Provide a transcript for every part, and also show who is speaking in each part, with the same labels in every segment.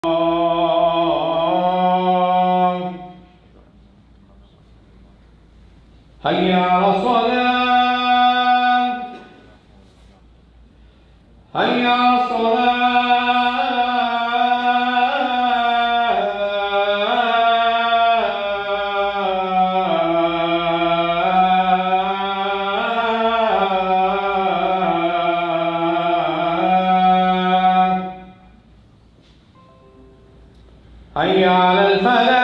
Speaker 1: حي على الصلاة حي على الصلاة حي على الفلاح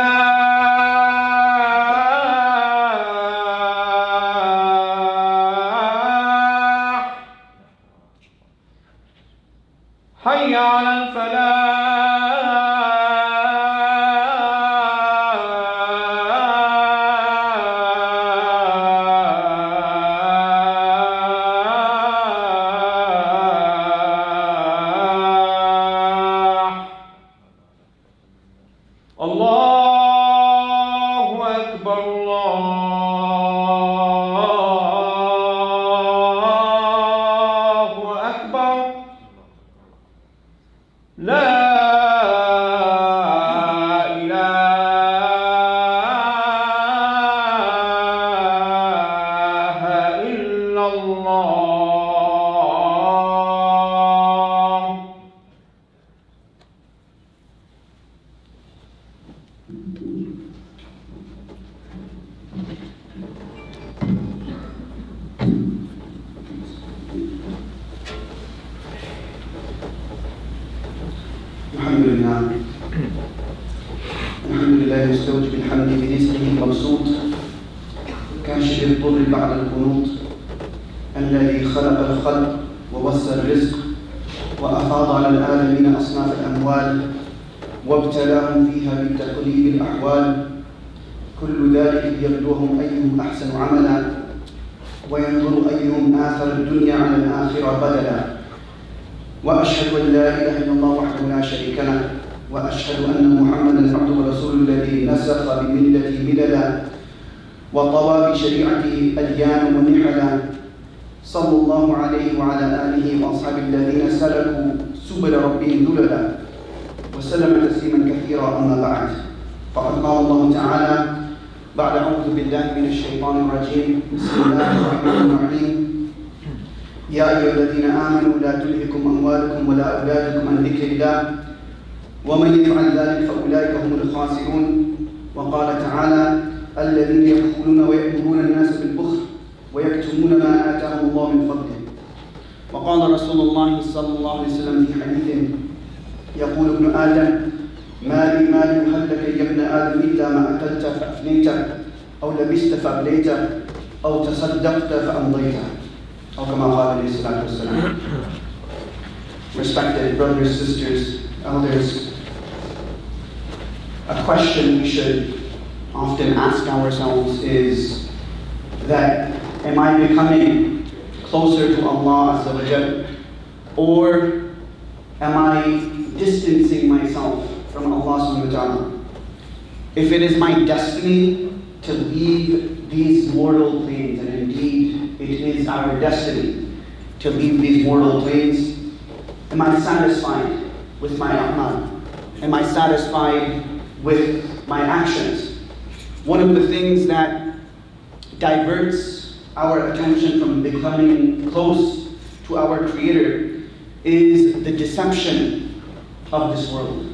Speaker 1: حي على الفلاح. الله أكبر الله أكبر لا إله إلا الله.
Speaker 2: الحمد لله مستوجب الحمد برزقه المبسوط كاشف الضر بعد القنوط الذي خلق الخلق وبث الرزق وأفاض على العالمين أصناف الأموال وابتلاهم فيها بتقليب الأحوال كل ذلك ليبلوهم أيهم أحسن عملا وينظر أيهم آثر الدنيا على الآخرة بدلا. وأشهد أن لا إله إلا الله وحده لا شريك له وأشهد أن محمدًا عبده ورسوله الذي نسخ بملته مللا وطوى بشريعته أديان ونحلا صلى الله عليه وعلى آله وأصحابه الذين سلكوا سبل ربهم ذللا وسلم تسليما كثيرا. أما بعد، فقد قال الله تعالى بعد أعوذ بالله من الشيطان الرجيم بسم الله الرحمن الرحيم يا أيها الذين آمنوا لا تلهكم أموالكم ولا أولادكم عن ذكر الله ومن يفعل ذلك فأولئك هم الخاسرون. وقال تعالى الذين يبخلون ويأمرون الناس بالبخل ويكتمون ما آتاهم الله من فضله. وقال رسول الله صلى الله عليه وسلم في حديث يقول ابن آدم ما لي مال يهلك يا ابن آدم إلا ما أكلت فأفنيت أو لبست فأبليت أو تصدقت فأمضيت أو كما قال عليه الصلاة والسلام. Respected brothers, sisters, elders, a question we should often ask ourselves is that am I becoming closer to Allah Azza wa Jal, or am I distancing myself from Allah Subhanahu wa Ta'ala? If it is my destiny to leave these mortal planes, and indeed it is our destiny to leave these mortal planes, am I satisfied with my a'mal? Am I satisfied with my actions? One of the things that diverts our attention from becoming close to our Creator is the deception of this world.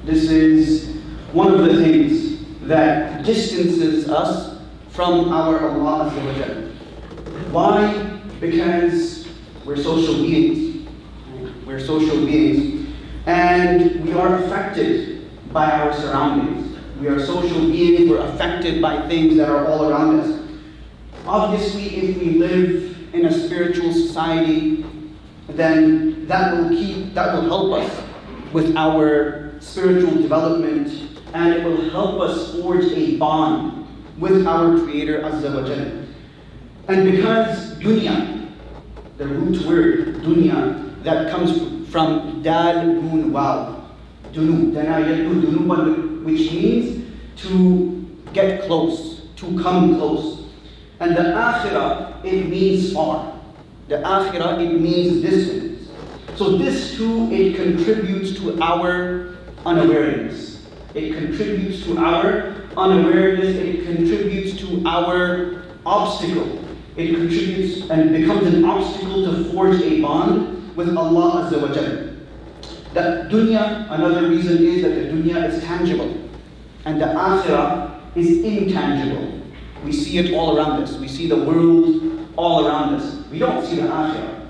Speaker 2: This is one of the things that distances us from our Allah Azza wa Jalla. Why? Because we're social beings. We're social beings, and we are affected by our surroundings. We are social beings, we're affected by things that are all around us. Obviously, if we live in a spiritual society, then that will help us with our spiritual development, and it will help us forge a bond with our Creator Azza wa Jalla. And because dunya, the root word dunya, that comes from dal nun waw, dunu, which means to get close, to come close. And the akhirah, it means far. The akhirah, it means distance. So this too, it contributes to our unawareness. It contributes to our unawareness. It contributes to our obstacle. It contributes and becomes an obstacle to forge a bond with Allah Azza wa Jalla. The dunya, another reason is that the dunya is tangible and the akhirah is intangible. We see it all around us. We see the world all around us. We don't see the akhirah.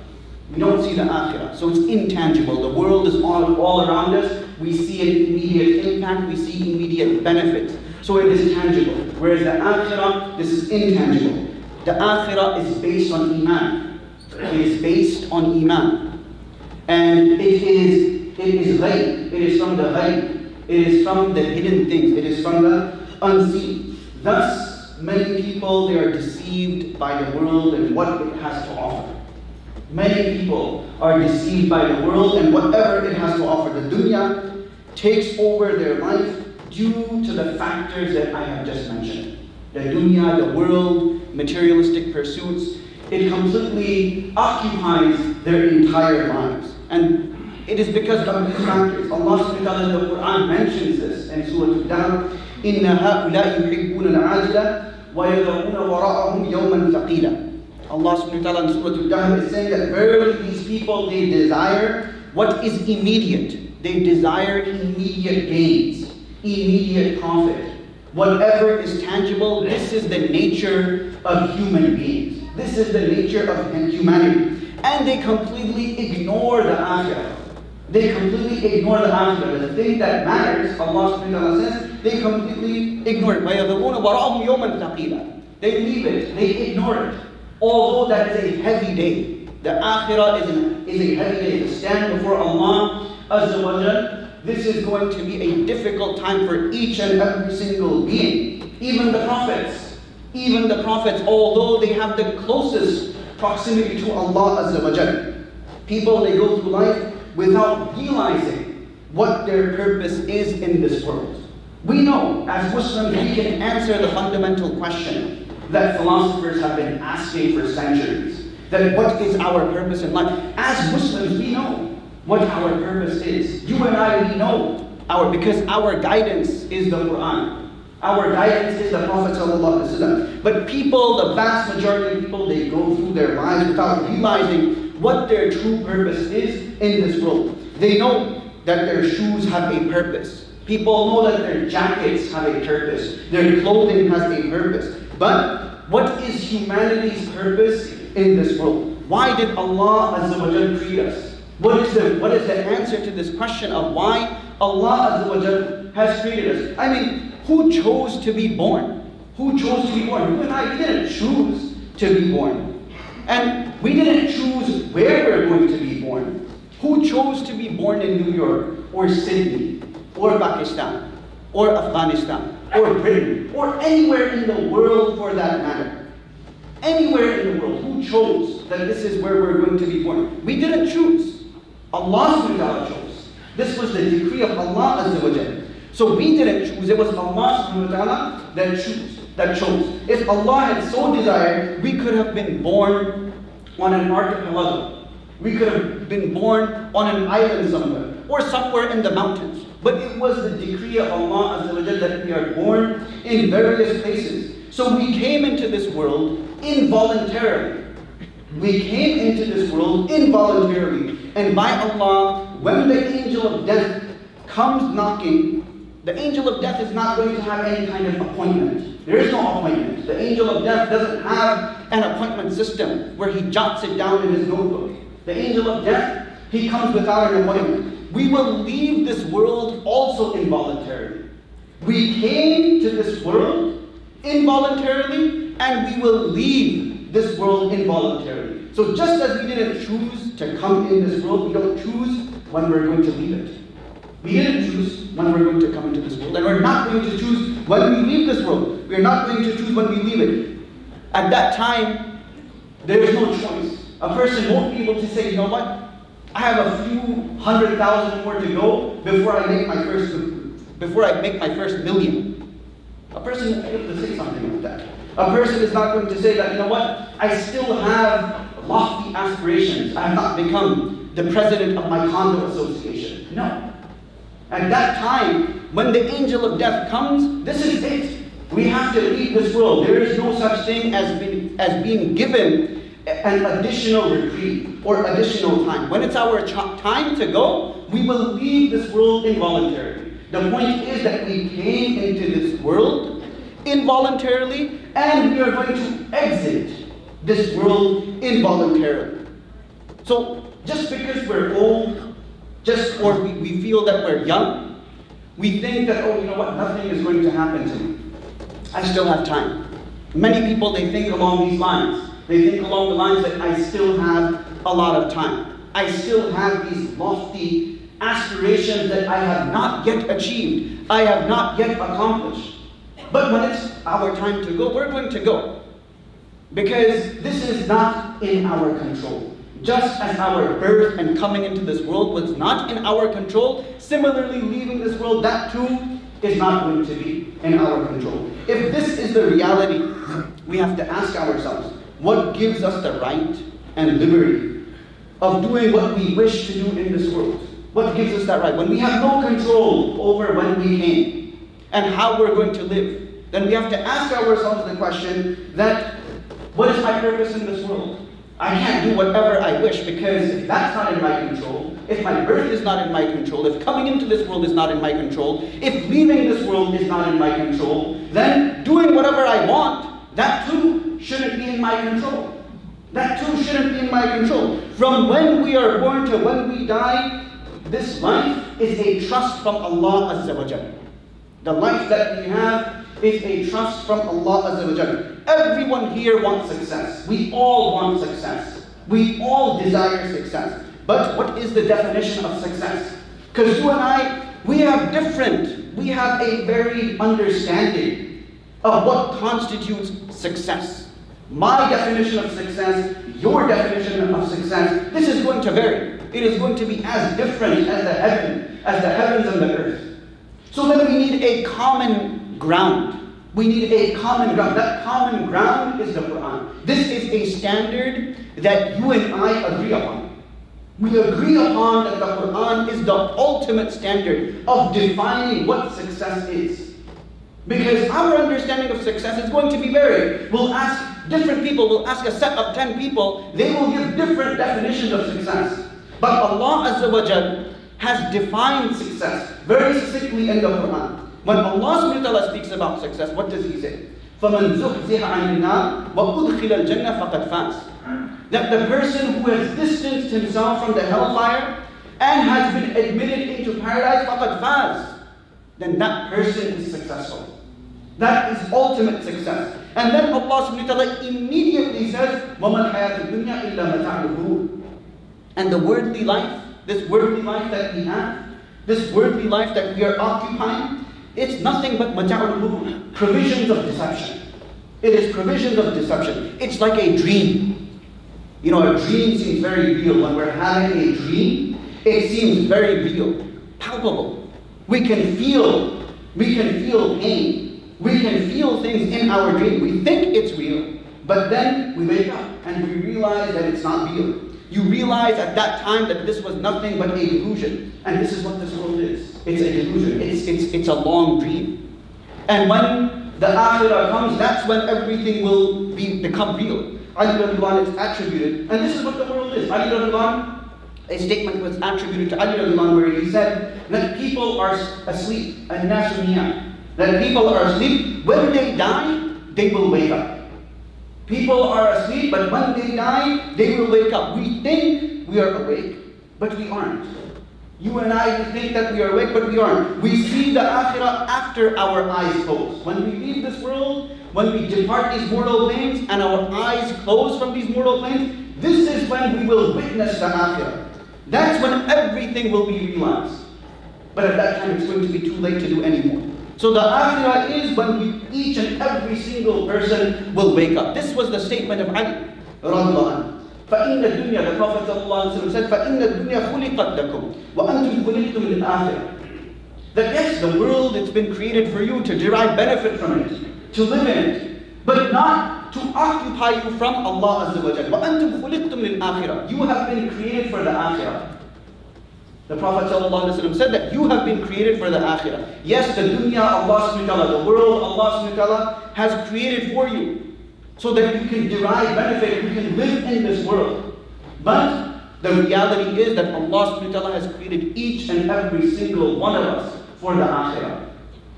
Speaker 2: We don't see the akhirah. So it's intangible. The world is all around us. We see an immediate impact. We see immediate benefits. So it is tangible. Whereas the akhirah, this is intangible. The akhirah is based on iman. It is based on iman. And it is ghaib. It is from the ghaib. It is from the hidden things. It is from the unseen. Thus, many people, they are deceived by the world and what it has to offer. Many people are deceived by the world and whatever it has to offer. The dunya takes over their life due to the factors that I have just mentioned. The dunya, the world, materialistic pursuits, it completely occupies their entire lives. And it is because of these factors. Allah subhanahu wa ta'ala in the Quran mentions this in Surah Al-Dahr. إِنَّ هَؤُلَاءِ يُحِبُّونَ الْعَاجِلَةَ وَيَذَرُونَ وَرَاءَهُمْ يَوْمًا ثَقِيلًا. Allah subhanahu wa ta'ala in Surah Al-Dahr is saying that verily these people, they desire what is immediate. They desire immediate gains, immediate profit. Whatever is tangible, this is the nature of human beings. This is the nature of humanity. And they completely ignore the akhirah. They completely ignore the akhirah. The thing that matters, Allah subhanahu wa ta'ala says, they completely ignore it. They leave it. They ignore it. Although that is a heavy day. The akhirah is a heavy day. To stand before Allah Azza wa Jal, this is going to be a difficult time for each and every single being. Even the prophets, although they have the closest proximity to Allah Azza wa Jal. People, they go through life without realizing what their purpose is in this world. We know, as Muslims, we can answer the fundamental question that philosophers have been asking for centuries. That what is our purpose in life? As Muslims, we know what our purpose is. You and I, we know because our guidance is the Quran. Our guidance is the Prophet ﷺ. But people, the vast majority of people, they go through their lives without realizing what their true purpose is in this world. They know that their shoes have a purpose. People know that their jackets have a purpose. Their clothing has a purpose. But what is humanity's purpose in this world? Why did Allah Azza wa Jal create us? What is the answer to this question of why Allah Azza wa Jal has created us? I mean, who chose to be born? Who chose to be born? You and I, we didn't choose to be born. And we didn't choose where we're going to be born. Who chose to be born in New York, or Sydney, or Pakistan, or Afghanistan, or Britain, or anywhere in the world for that matter? Anywhere in the world, who chose that this is where we're going to be born? We didn't choose. Allah subhanahu wa ta'ala chose. This was the decree of Allah Azza wa Jalla. So we didn't choose, it was Allah subhanahu wa ta'ala that chose. If Allah had so desired, we could have been born on an archipelago. We could have been born on an island somewhere, or somewhere in the mountains. But it was the decree of Allah Azza wa Jalla that we are born in various places. So we came into this world involuntarily. We came into this world involuntarily. And by Allah, when the angel of death comes knocking, the angel of death is not going to have any kind of appointment. There is no appointment. The angel of death doesn't have an appointment system where he jots it down in his notebook. The angel of death, he comes without an appointment. We will leave this world also involuntarily. We came to this world involuntarily, and we will leave this world involuntarily. So just as we didn't choose to come in this world, we don't choose when we're going to leave it. We didn't choose when we're going to come into this world, and we're not going to choose when we leave this world. We're not going to choose when we leave it. At that time, there is no choice. A person won't be able to say, you know what? I have a few 100,000 more to go before I make my first million. A person won't be able to say something like that. A person is not going to say that, you know what? I still have lofty aspirations. I have not become the president of my condo association. No. At that time, when the angel of death comes, this is it. We have to leave this world. There is no such thing as being given an additional reprieve or additional time. When it's our time to go, we will leave this world involuntarily. The point is that we came into this world involuntarily, and we are going to exit this world involuntarily. So just because we're old, or we feel that we're young, we think that, oh, you know what, nothing is going to happen to me. I still have time. Many people, they think along these lines. They think along the lines that I still have a lot of time. I still have these lofty aspirations that I have not yet achieved. I have not yet accomplished. But when it's our time to go, we're going to go. Because this is not in our control. Just as our birth and coming into this world was not in our control, similarly leaving this world, that too is not going to be in our control. If this is the reality, we have to ask ourselves, what gives us the right and liberty of doing what we wish to do in this world? What gives us that right? When we have no control over when we came and how we're going to live, then we have to ask ourselves the question that, what is my purpose in this world? I can't do whatever I wish, because if that's not in my control, if my birth is not in my control, if coming into this world is not in my control, if leaving this world is not in my control, then doing whatever I want, that too shouldn't be in my control. That too shouldn't be in my control. From when we are born to when we die, this life is a trust from Allah Azza wa Jalla. The life that we have is a trust from Allah Azza wa Jalla. Everyone here wants success. We all want success. We all desire success. But what is the definition of success? Because you and I, we have a very understanding of what constitutes success. My definition of success, your definition of success, this is going to vary. It is going to be as different as the heavens and the earth. So then we need a common ground. We need a common ground. That common ground is the Quran. This is a standard that you and I agree upon. We agree upon that the Quran is the ultimate standard of defining what success is. Because our understanding of success is going to be varied. We'll ask different people, we'll ask a set of 10 people, they will give different definitions of success. But Allah Azza wa Jal has defined success very succinctly in the Quran. When Allah subhanahu wa ta'ala speaks about success, what does He say? فَمَنْ زُحْزِحَ عَنِ النَّارِ وَأُدْخِلَ الْجَنَّةَ فَقَدْ فَازَ. That the person who has distanced himself from the hellfire and has been admitted into paradise, فَقَدْ فَازَ, then that person is successful. That is ultimate success. And then Allah subhanahu wa ta'ala immediately says, وَمَا الْحَيَاةُ الدُّنْيَا إِلَّا مَتَاعُ الْغُرُورِ. And the worldly life, this worldly life that we have, this worldly life that we are occupying, it's nothing but mata'ul ghurur, provisions of deception. It is provisions of deception. It's like a dream. You know, a dream seems very real. When we're having a dream, it seems very real, palpable. We can feel pain. We can feel things in our dream. We think it's real, but then we wake up and we realize that it's not real. You realize at that time that this was nothing but a delusion. And this is what this world is. It's a delusion. It's a long dream. And when the akhirah comes, that's when everything will become real. Ali radiallahu anhu is attributed, and this is what the world is. Ali radiallahu anhu, a statement was attributed to Ali radiallahu anhu where he said that people are asleep, an-nasu niyam. That people are asleep. When they die, they will wake up. People are asleep, but when they die, they will wake up. We think we are awake, but we aren't. You and I think that we are awake, but we aren't. We see the akhirah after our eyes close. When we leave this world, when we depart these mortal planes, and our eyes close from these mortal planes, this is when we will witness the akhirah. That's when everything will be realized. But at that time, it's going to be too late to do anymore. So the akhirah is when each and every single person will wake up. This was the statement of Ali radiallahu anhu. فَإِنَّ الدُّنْيَا, the Prophet ﷺ said, فَإِنَّ الدُّنْيَا خُلِقَتْ لَكُمْ وَأَنْتُمْ خُلِقْتُمْ لِلْآخِرَةِ. That yes, the world, it's been created for you to derive benefit from it, to live in it, but not to occupy you from Allah Azza wa Jalla. وَأَنْتُمْ خُلِقْتُمْ لِلْآخِرَةِ. You have been created for the akhirah. The Prophet ﷺ said that you have been created for the akhirah. Yes, the dunya, Allah subhanahu wa ta'ala, the world, Allah subhanahu wa ta'ala has created for you, so that you can derive benefit, you can live in this world. But the reality is that Allah subhanahu wa ta'ala has created each and every single one of us for the akhirah.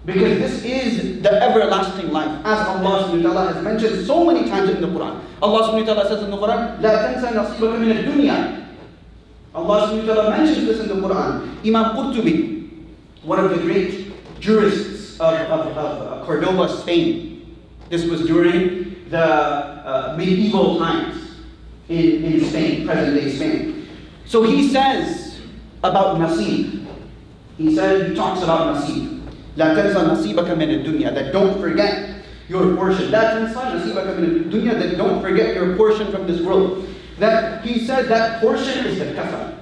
Speaker 2: Because this is the everlasting life, as Allah subhanahu wa ta'ala has mentioned so many times in the Quran. Allah subhanahu wa ta'ala says in the Quran, لَا تَنْسَى نَصِيبَكَ مِنَ الدُّنْيَا. Allah subhanahu wa ta'ala mentions this in the Quran. Imam Qurtubi, one of the great jurists of Cordoba, Spain. This was during the medieval times in Spain, present-day Spain. So he says about nasib. He talks about nasib. لا تنسى نصيبك من الدنيا, that don't forget your portion. لا تنسى نصيبك من الدنيا, that don't forget your portion from this world. That he said that portion is the kafan.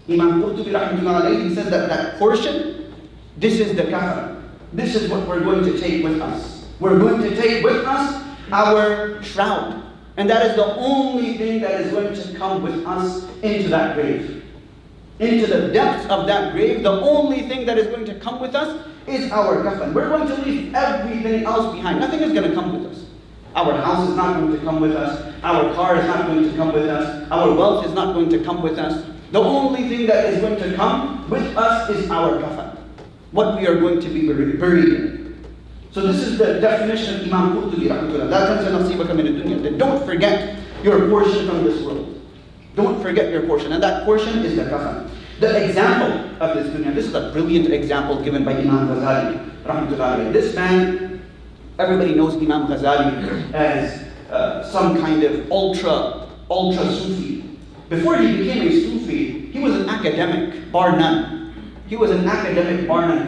Speaker 2: Imam Qurtubi rahmatullahi alayhi, he says that portion, this is the kafan. This is what we're going to take with us. We're going to take with us our shroud. And that is the only thing that is going to come with us into that grave. Into the depths of that grave, the only thing that is going to come with us is our kafan. We're going to leave everything else behind. Nothing is going to come with us. Our house is not going to come with us. Our car is not going to come with us. Our wealth is not going to come with us. The only thing that is going to come with us is our kafan. What we are going to be buried in. So this is the definition of Imam Qurtubi rahmatullah. لا تنسى نصيبك من الدنيا. That don't forget your portion from this world. Don't forget your portion. And that portion is the kafan. The example of this dunya, this is a brilliant example given by Imam Ghazali rahmatullah. This man, everybody knows Imam Ghazali as some kind of ultra Sufi. Before he became a Sufi, he was an academic, bar none. He was an academic, bar none.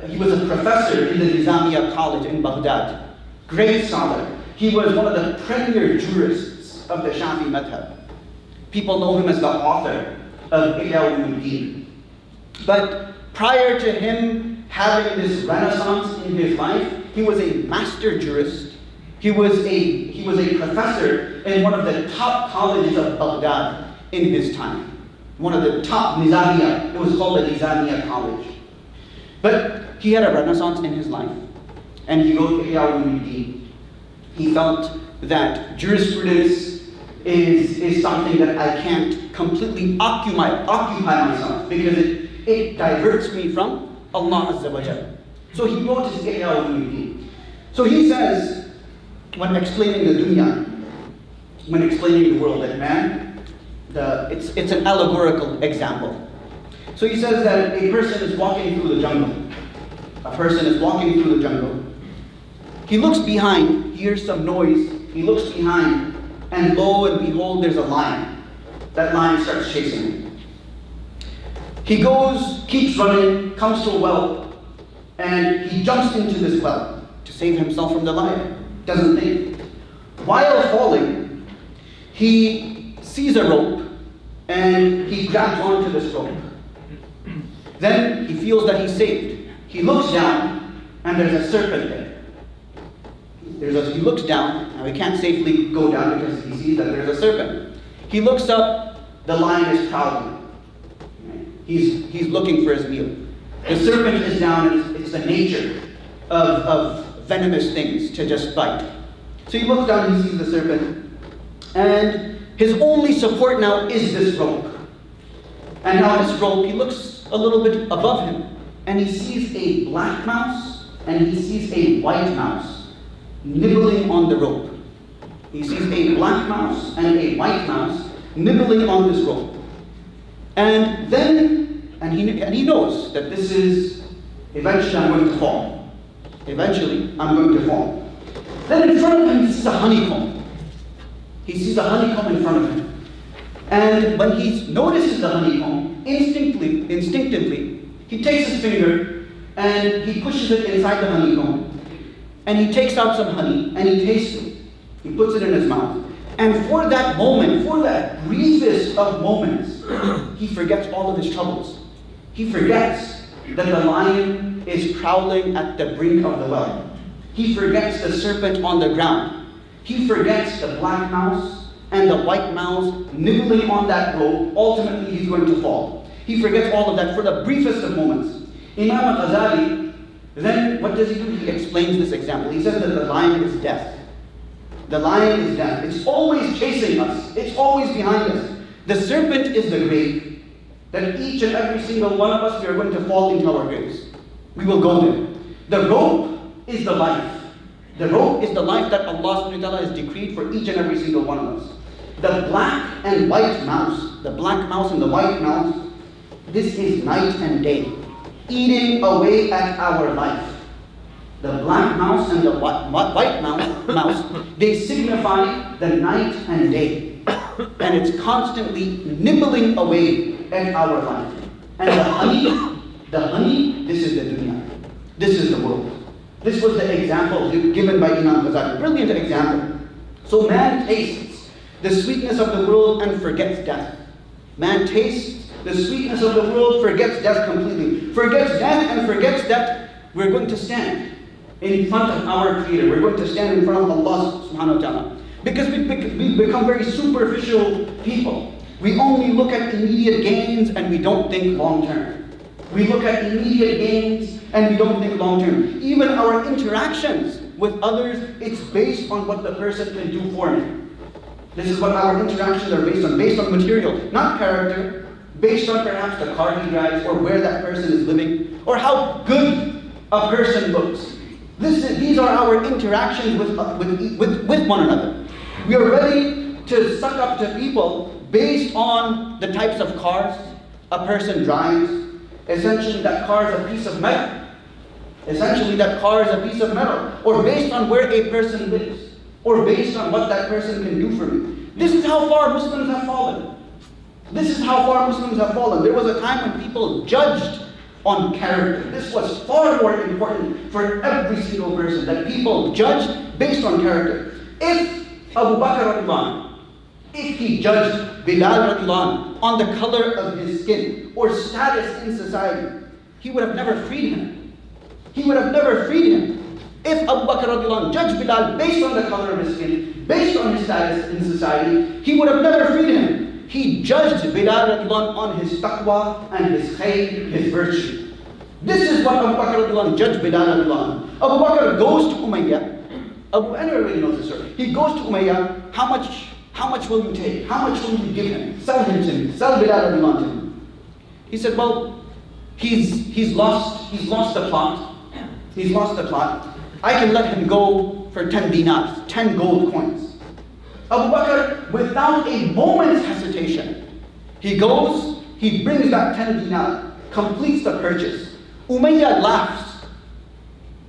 Speaker 2: He was a professor in the Nizamiya College in Baghdad. Great scholar. He was one of the premier jurists of the Shafi madhab. People know him as the author of Ihya Ulumuddin. But prior to him having this renaissance in his life, he was a master jurist. He was a professor in one of the top colleges of Baghdad in his time. One of the top Nizamiya. It was called the Nizamiya College. But he had a renaissance in his life. And he wrote Ihya Ulumuddin. He felt that jurisprudence is something that I can't completely occupy myself, because it diverts me from Allah Azza wa Jalla. So he wrote his Ihya Ulumuddin. So he says, when explaining the dunya, when explaining the world, that man, it's an allegorical example. So he says that a person is walking through the jungle. A person is walking through the jungle. He looks behind, he hears some noise, he looks behind, and lo and behold, there's a lion. That lion starts chasing him. He goes, keeps running, comes to a well, and he jumps into this well to save himself from the lion. Doesn't think. While falling, he sees a rope, and he grabs onto this rope. Then he feels that he's saved. He looks down, and there's a serpent there. He looks down, and we can't safely go down because he sees that there's a serpent. He looks up, the lion is prowling. He's looking for his meal. The serpent is down, and it's the nature of venomous things to just bite. So he looks down, and he sees the serpent, and his only support now is this rope. And now this rope, he looks a little bit above him, and he sees a black mouse, and he sees a white mouse nibbling on the rope. He sees a black mouse and a white mouse nibbling on this rope. And then, and he knows that this is, eventually I'm going to fall. Eventually I'm going to fall. Then in front of him he sees a honeycomb. He sees a honeycomb in front of him. And when he notices the honeycomb, instinctively, he takes his finger and he pushes it inside the honeycomb. And he takes out some honey and he tastes it. He puts it in his mouth. And for that moment, for that briefest of moments, he forgets all of his troubles. He forgets that the lion is prowling at the brink of the well. He forgets the serpent on the ground. He forgets the black mouse and the white mouse nibbling on that rope, ultimately he's going to fall. He forgets all of that for the briefest of moments. Imam al-Ghazali, then what does he do? He explains this example. He says that the lion is death. The lion is death. It's always chasing us. It's always behind us. The serpent is the grave. That each and every single one of us, we are going to fall into our graves. We will go there. The rope is the life. The rope is the life that Allah subhanahu wa ta'ala has decreed for each and every single one of us. The black and white mouse, the black mouse and the white mouse, this is night and day, eating away at our life. The black mouse and the white mouse, they signify the night and day. And it's constantly nibbling away at our life. And the honey, this is the dunya. This is the world. This was the example given by Imam Ghazali. Brilliant example. So man tastes the sweetness of the world and forgets death. Man tastes the sweetness of the world, forgets death completely. Forgets death and forgets that we're going to stand in front of our Creator. We're going to stand in front of Allah subhanahu wa ta'ala. Because we've become very superficial people. We only look at immediate gains and we don't think long term. We look at immediate gains and we don't think long term. Even our interactions with others, it's based on what the person can do for me. This is what our interactions are based on material, not character, based on perhaps the car he drives or where that person is living or how good a person looks. These are our interactions with one another. We are ready to suck up to people based on the types of cars a person drives. Essentially, that car is a piece of metal. Or based on where a person lives. Or based on what that person can do for me. This is how far Muslims have fallen. There was a time when people judged on character. This was far more important for every single person, that people judged based on character. If Abu Bakr radiallahu, if he judged Bilal radiallahu on the color of his skin or status in society, he would have never freed him. If Abu Bakr radiallahu judged Bilal based on the color of his skin, based on his status in society, he would have never freed him. He judged Bilal radiallahu on his taqwa and his khayr, his virtue. This is what Abu Bakr radiallahu judged Bilal radiallahu. Abu Bakr goes to Umayyah. Anyone really knows this story. He goes to Umayyah. How much will you take? How much will you give him? Sell him to me. Sell Bilal radiallahu to him. He said, well, he's lost the plot. He's lost the plot. I can let him go for 10 dinars, 10 gold coins. Abu Bakr, without a moment's hesitation, he goes, he brings that 10 dinar, completes the purchase. Umayyah laughs.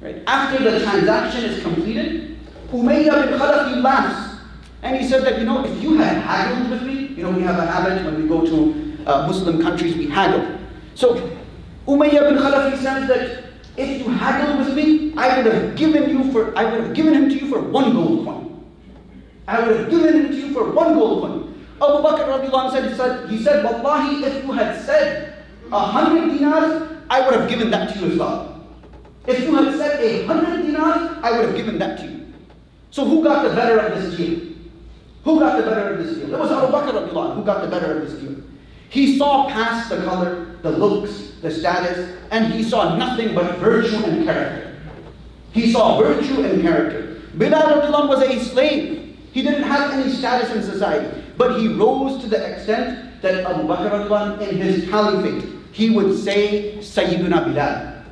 Speaker 2: Right? After the transaction is completed, Umayyah bin Khalaf, he laughs. And he said that, if you had haggled with me, we have a habit when we go to Muslim countries, we haggle. So Umayyah bin Khalaf, he says that if you haggled with me, I would have given him to you for 1 gold coin. Abu Bakr radiallahu anhu he said, Wallahi, if you had said 100 dinars, I would have given that to you as well. If you had said 100 dinars, I would have given that to you. So who got the better of this deal? It was Abu Bakr radiallahu anhu who got the better of this deal. He saw past the color, the looks, the status, and he saw nothing but virtue and character. Bilal radiallahu anhu was a slave. He didn't have any status in society, but he rose to the extent that Abu Bakr radiallahu anhu in his caliphate, he would say, Sayyiduna Bilal.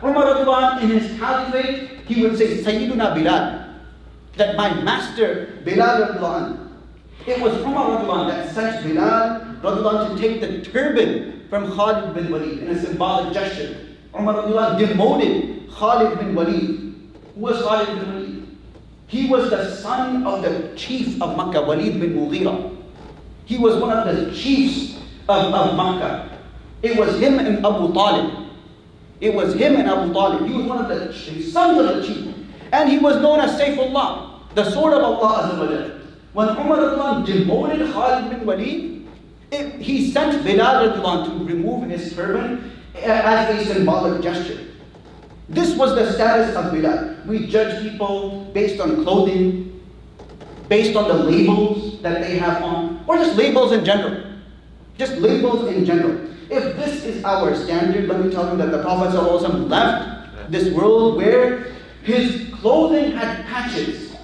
Speaker 2: Umar radiallahu anhu in his caliphate, he would say, Sayyiduna Bilal. That my master, Bilal radiallahu anhu. It was Umar radiallahu anhu that sent Bilal radiallahu anhu to take the turban from Khalid bin Walid in a symbolic gesture. Umar radiallahu anhu demoted Khalid bin Walid. Who was Khalid bin Walid? He was the son of the chief of Makkah, Walid bin Mughira. He was one of the chiefs of Makkah. It was him and Abu Talib. He was one of the sons of the chief. And he was known as Sayfullah, the sword of Allah Azza wa Jal. When Umar demoted Khalid bin Walid, he sent Bilal to remove his turban as a symbolic gesture. This was the status of Bilal. We judge people based on clothing, based on the labels that they have on, or just labels in general. Just labels in general. If this is our standard, let me tell you that the Prophet ﷺ left this world where his clothing had patches.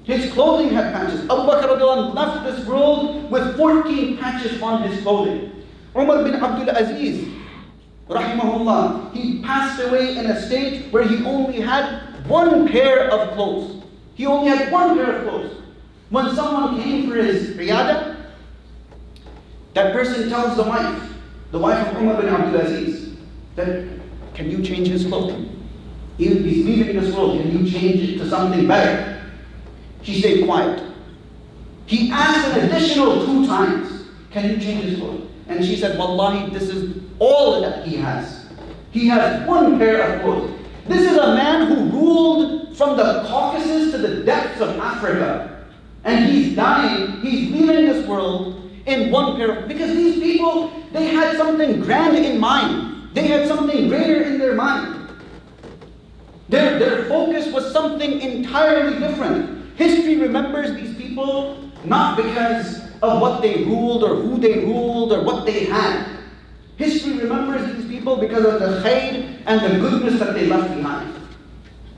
Speaker 2: His clothing had patches. Abu Bakr radiallahu anh left this world with 14 patches on his clothing. Umar bin Abdul Aziz, rahimahullah, he passed away in a state where he only had one pair of clothes. He only had one pair of clothes. When someone came for his riyada, that person tells the wife of Umar bin Abdul Aziz, that, can you change his clothing? He's leaving this world, can you change it to something better? She stayed quiet. He asked an additional 2 times, can you change his clothing? And she said, Wallahi, this is all that he has. He has one pair of clothes. This is a man who ruled from the Caucasus to the depths of Africa. And he's dying, he's leaving this world in one pair of, because these people, they had something grand in mind. They had something greater in their mind. Their focus was something entirely different. History remembers these people not because of what they ruled or who they ruled or what they had. History remembers these people because of the khair and the goodness that they left behind.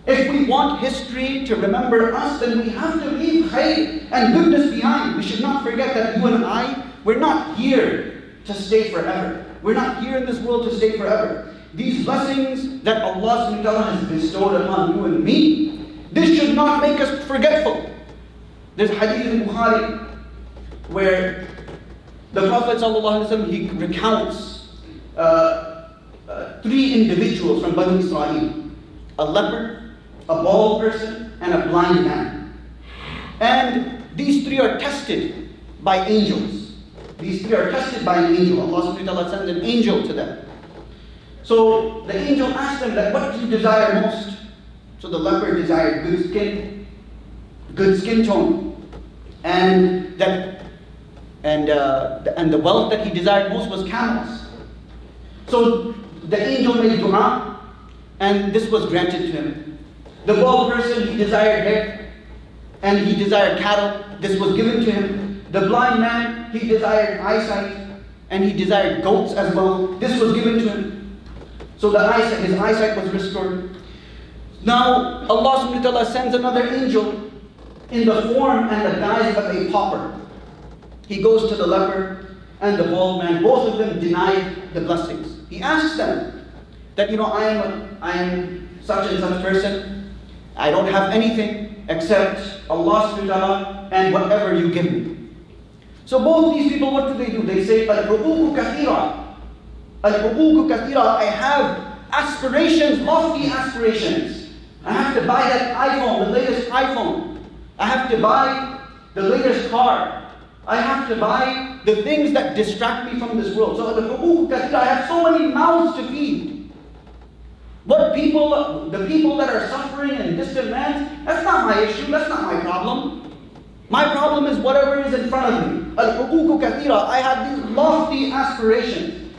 Speaker 2: If we want history to remember us, then we have to leave khair and goodness behind. We should not forget that you and I, we're not here to stay forever. We're not here in this world to stay forever. These blessings that Allah subhanahu wa ta'ala has bestowed upon you and me, this should not make us forgetful. There's hadith in Bukhari where the Prophet ﷺ, he recounts 3 individuals from Banu Israel: a leper, a bald person, and a blind man. And these 3 are tested by angels. These 3 are tested by an angel. Allah subhanahu wa ta'ala sends an angel to them. So the angel asked them that, what do you desire most? So the leper desired good skin tone, and the wealth that he desired most was camels. So the angel made dua, and this was granted to him. The bald person, he desired hair, and he desired cattle. This was given to him. The blind man, he desired eyesight, and he desired goats as well. This was given to him. So his eyesight was restored. Now Allah subhanahu wa ta'ala sends another angel in the form and the guise of a pauper. He goes to the leper and the bald man. Both of them denied the blessings. He asks them that, I am such and such person. I don't have anything except Allah subhanahu wa ta'ala and whatever you give me. So both these people, what do? They say, Al-Huquq kathira. Al-Huquq kathira. I have aspirations, lofty aspirations. I have to buy that iPhone, the latest iPhone. I have to buy the latest car. I have to buy the things that distract me from this world. So I have so many mouths to feed. The people that are suffering in distant lands, that's not my issue, that's not my problem. My problem is whatever is in front of me. Al-Huquq kathira. I have these lofty aspirations.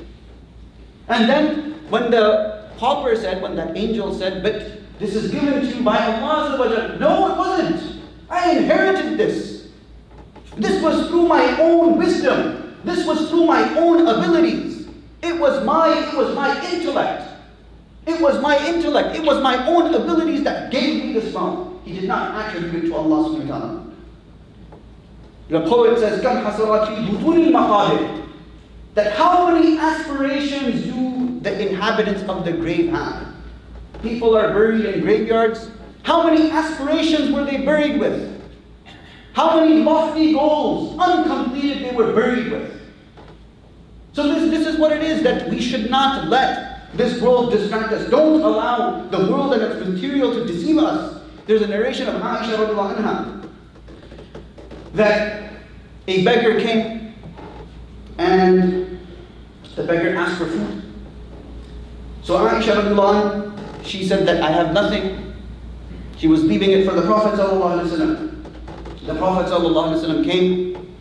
Speaker 2: And then when that angel said, but this is given to you by Allah. No, it wasn't. I inherited this. This was through my own wisdom. This was through my own abilities. It was my intellect. It was my intellect. It was my own abilities that gave me this wealth. He did not attribute it to Allah subhanahu wa ta'ala. The poet says, Kam hasarati butunil maqabir. That how many aspirations do the inhabitants of the grave have? People are buried in graveyards. How many aspirations were they buried with? How many lofty goals, uncompleted, they were buried with? So this is what it is, that we should not let this world distract us. Don't allow the world and its material to deceive us. There's a narration of Aisha radiallahu anha that a beggar came and the beggar asked for food. So Aisha radiallahu anha, she said that I have nothing. She was leaving it for the Prophet sallallahu alaihi wasallam. The Prophet ﷺ came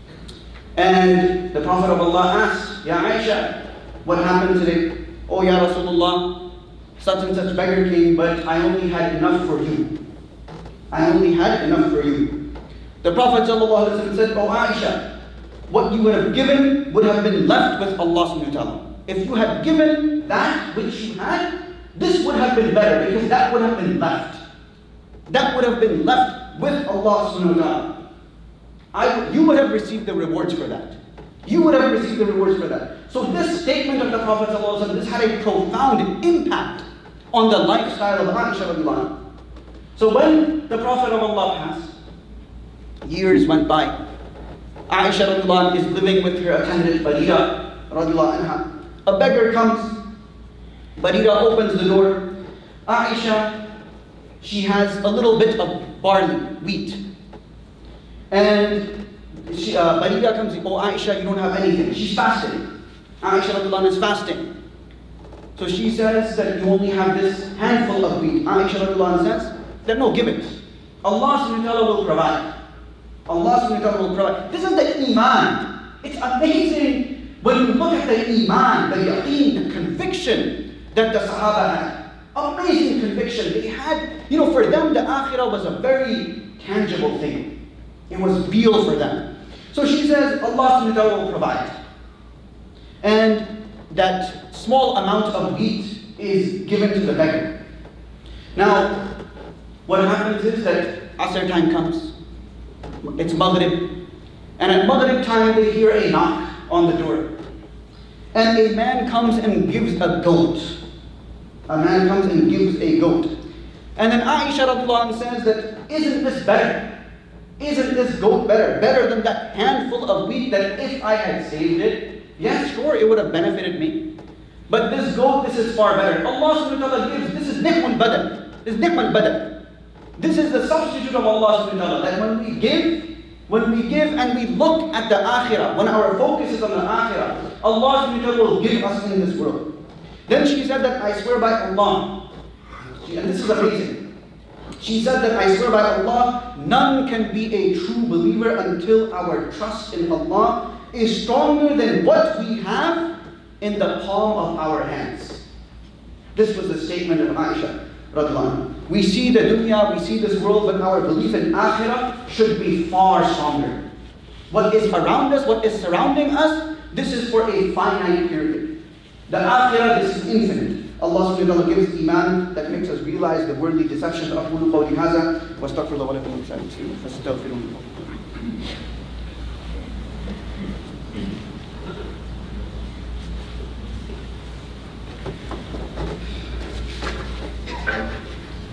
Speaker 2: and the Prophet of Allah asked, Ya Aisha, what happened today? Oh Ya Rasulullah, such and such beggar came, but I only had enough for you. I only had enough for you. The Prophet ﷺ said, "O Aisha, what you would have given would have been left with Allah subhanahu wa ta'ala. If you had given that which you had, this would have been better because that would have been left. That would have been left with Allah subhanahu wa ta'ala. You would have received the rewards for that. You would have received the rewards for that." So this statement of the Prophet ﷺ, this had a profound impact on the lifestyle of Aisha radiallahu anha. So when the Prophet of Allah passed, years went by. Aisha radiallahu anha is living with her attendant Barira radiallahu anha. A beggar comes. Barira opens the door. Aisha, she has a little bit of barley, wheat. And Barira comes, "Oh Aisha, you don't have anything." She's fasting. Aisha radiallahu anha is fasting. So she says that you only have this handful of wheat. Aisha radiallahu anha says that no, give it. Allah subhanahu wa ta'ala will provide. Allah subhanahu wa ta'ala will provide. This is the Iman. It's amazing when you look at the Iman, the yaqeen, the conviction that the Sahaba had. Amazing conviction. They had, for them the Akhirah was a very tangible thing. It was real for them. So she says, Allah subhanahu wa ta'ala will provide. And that small amount of wheat is given to the beggar. Now, what happens is that Asr time comes. It's Maghrib. And at Maghrib time, they hear a knock on the door. And a man comes and gives a goat. A man comes and gives a goat. And then Aisha radiallahu anha says that, "Isn't this better? Isn't this goat better? Better than that handful of wheat that if I had saved it, yes, sure, it would have benefited me. But this goat, this is far better. Allah subhanahu wa ta'ala gives, this is ni'mal badal. This is ni'mal badal. This is the substitute of Allah subhanahu wa ta'ala. That when we give and we look at the Akhirah, when our focus is on the Akhirah, Allah subhanahu wa ta'ala will give us in this world." Then she said that, "I swear by Allah," and this is amazing. She said that, "I swear by Allah, none can be a true believer until our trust in Allah is stronger than what we have in the palm of our hands." This was the statement of Aisha radiallahu anha. We see the dunya, we see this world, but our belief in Akhirah should be far stronger. What is around us, what is surrounding us, this is for a finite period. The Akhirah, this is infinite. Allah subhanahu wa ta'ala gives Iman that makes us realize the worldly deceptions. أقول قولي هذا واستغفر الله ولكم ولسائر المسلمين فاستغفروه.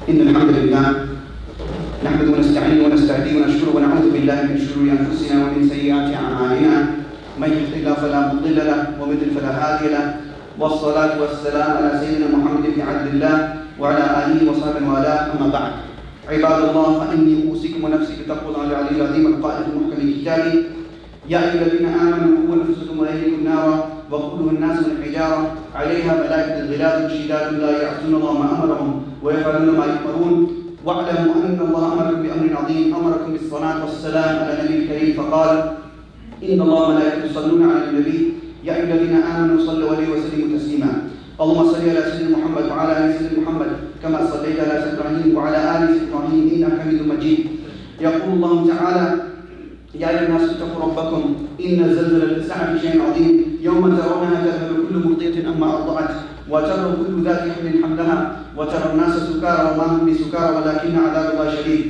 Speaker 2: إن الحمد لله نحمده ونستعينه ونستهديه ونشكره ونعوذ بالله من شرور أنفسنا ومن سيئات أعمالنا. من يهد الله فلا مضل له ومن يضلل فلا هادي له. والصلاة والسلام على سيدنا محمد بن عبد الله وعلى آله وصحبه والاه. أما بعد، عباد الله، فإني أوصيكم ونفسي بتقوى الله العلي العظيم القائل في محكم كتابه: يا أيها الذين آمنوا قوا أنفسكم وأهليكم نارا وقودها الناس والحجارة عليها ملائكة غلاظ شداد لا يعصون الله ما أمرهم ويفعلون ما يؤمرون واعلموا أن الله أمركم بأمر عظيم أمركم بالصلاة والسلام على النبي الكريم فقال: إن الله وملائكته يصلون على النبي يا أيها الذين آمنوا صلوا عليه وسلموا تسليما. اللهم صل على سيدنا محمد وعلى آل سيدنا محمد كما صليت على سيدنا إبراهيم وعلى آل سيدنا إبراهيم إنك حميد مجيد. يقول الله تعالى: يا أيها الناس اتقوا ربكم إن زلزلة الساعة شيء عظيم يوم ترونها تذهل كل مرضية أما أرضعت وترى كل ذات حمل حملها وترى الناس سكارى وما هم بسكارى ولكن عذاب الله شديد.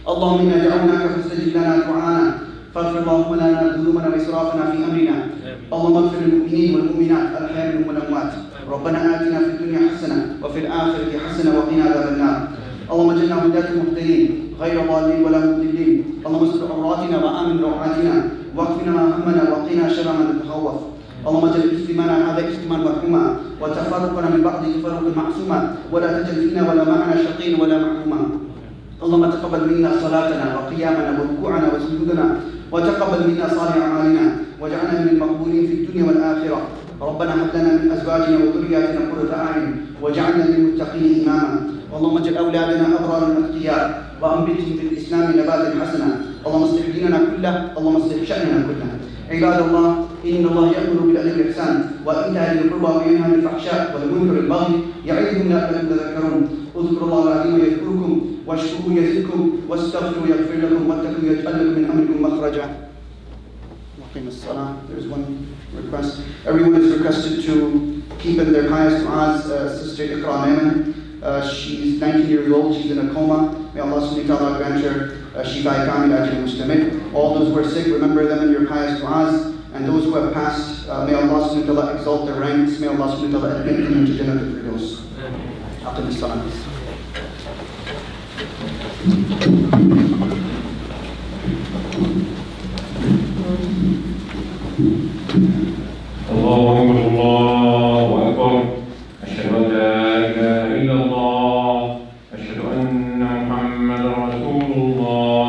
Speaker 2: اللهم إنا دعوناك فاستجب لنا دعانا فاغفر اللهم لنا ذنوبنا وإسرافنا في أمرنا. اللهم اغفر للمؤمنين والمؤمنات الأحياء منهم والأموات. ربنا آتنا في الدنيا حسنة وفي الآخرة حسنة وقنا عذاب النار. اللهم اجعلنا هداة مهتدين غير ضالين ولا مضلين. اللهم استر عوراتنا وآمن روعاتنا واكفنا ما همنا وقنا شر ما نتخوف. اللهم اجعل اجتماعنا هذا اجتماعا مرحوما وتفرقنا من بعض تفرقا معصوما ولا تجعل فينا ولا معنا شقيا ولا محروما. اللهم تقبل منا صلاتنا وقيامنا وركوعنا وسجودنا وتقبل منا صالح أعمالنا واجعلنا من المقبولين في الدنيا والآخرة. ربنا هب لنا من أزواجنا وذرياتنا قرة أعين واجعلنا للمتقين إماما. اللهم اجعل أولادنا أبرارا أتقياء وأنبتهم في الإسلام نباتا حسنا. اللهم اصلح ديننا كله، اللهم اصلح شأننا كله. عباد الله، إن الله يأمر بالعدل والإحسان وإيتاء ذي القربى وينهى عن الفحشاء والمنكر والبغي يعظكم لعلكم تذكرون اذكروا الله العظيم يذكركم واشكروه يزدكم واستغفروا يغفر لكم واتقوا يجعل لكم من أمركم مخرجا. There's one request. Everyone is requested to keep in their highest du'as Sister Iqra Ayman. She's 19 years old, she's in a coma. May Allah subhanahu wa ta'ala grant her Shifa Kamil Ajil Mustamid. All those who are sick, remember them in your highest du'as. And those who have passed, may Allah subhanahu wa ta'ala exalt their ranks. May Allah subhanahu wa ta'ala admit them into Jannah al-Firdaus. Aqim as-salam.
Speaker 1: الله أكبر الله أكبر أشهد أن لا إله إلا الله أشهد أن محمدا رسول الله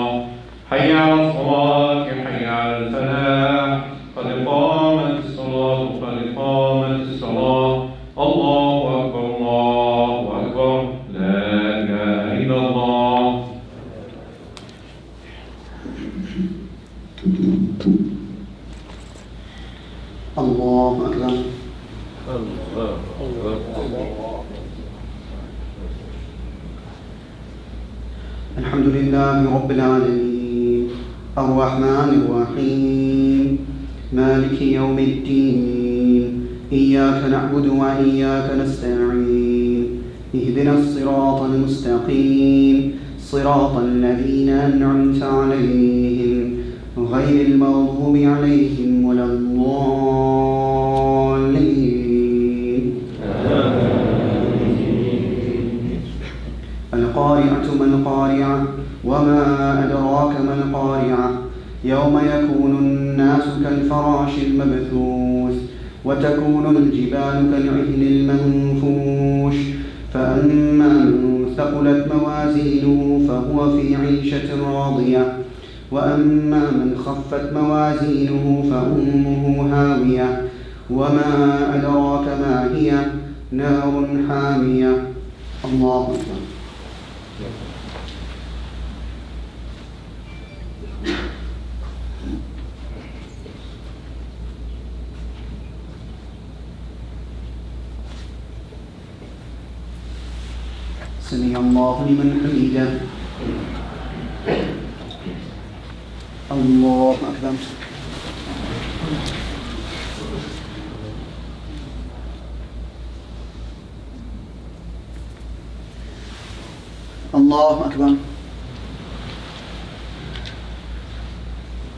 Speaker 1: حي على الصلاة حي على الفلاح قد قامت الصلاة قد قامت الصلاة الله أكبر لا إله إلا الله.
Speaker 2: الله أكبر. الحمد لله رب العالمين الرحمن الرحيم مالك يوم الدين إياك نعبد وإياك نستعين اهدنا الصراط المستقيم صراط الذين أنعمت عليهم غير المغضوب عليهم ولا الضالين. القارعة ما القارعة وما أدراك ما القارعة يوم يكون الناس كالفراش المبثوث وتكون الجبال كالعهن المنفوش فأما من ثقلت موازينه فهو في عيشة راضية وأما من خفت موازينه فأمه هاوية وما أدراك ما هي نار حامية. الله أكبر. سمع الله لمن حمده. الله أكبر. الله أكبر.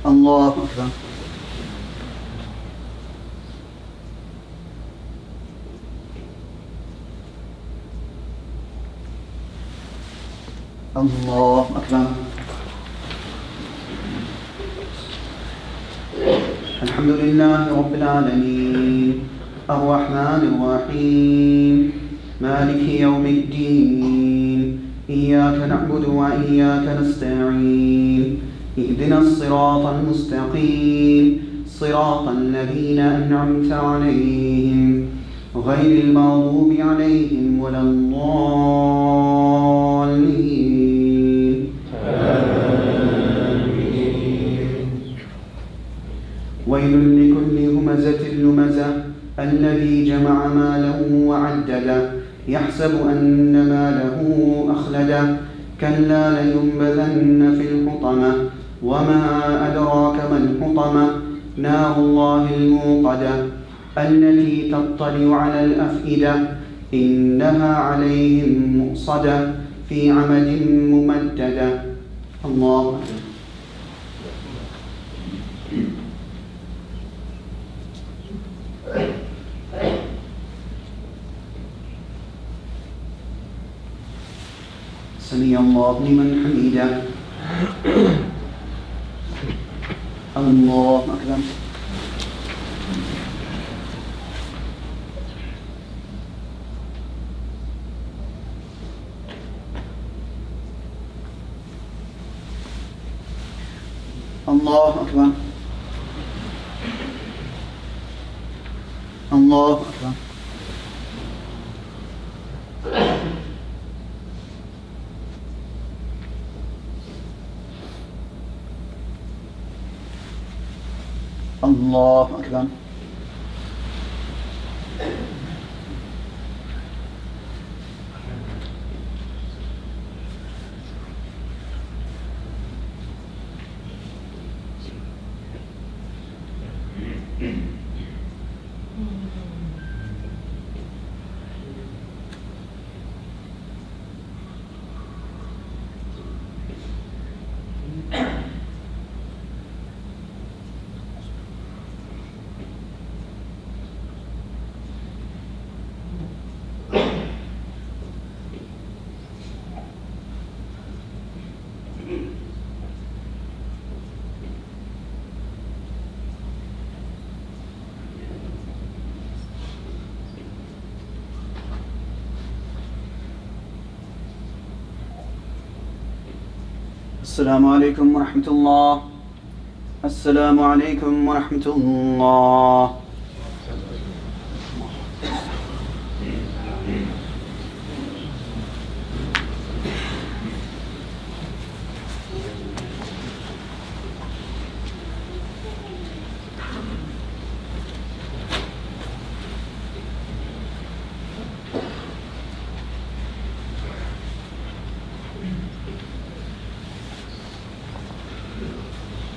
Speaker 2: الله أكبر. الله أكبر. الحمد لله رب العالمين الرحمن الرحيم مالك يوم الدين إياك نعبد وإياك نستعين اهدنا الصراط المستقيم صراط الذين أنعمت عليهم غير المغضوب عليهم ولا الضالين. ويل لكل همزة لمزة الذي جمع ماله وعدده يحسب أن ماله أخلده كلا لينبذن في الحطمة وما أدراك ما الحطمة نار الله الموقدة التي تطلع على الأفئدة إنها عليهم مؤصدة في عمد ممددة. الله أكبر. سمع الله لمن حمده. الله أكبر. الله أكبر. الله أكبر. الله أكبر. السلام عليكم ورحمة الله. السلام عليكم ورحمة الله.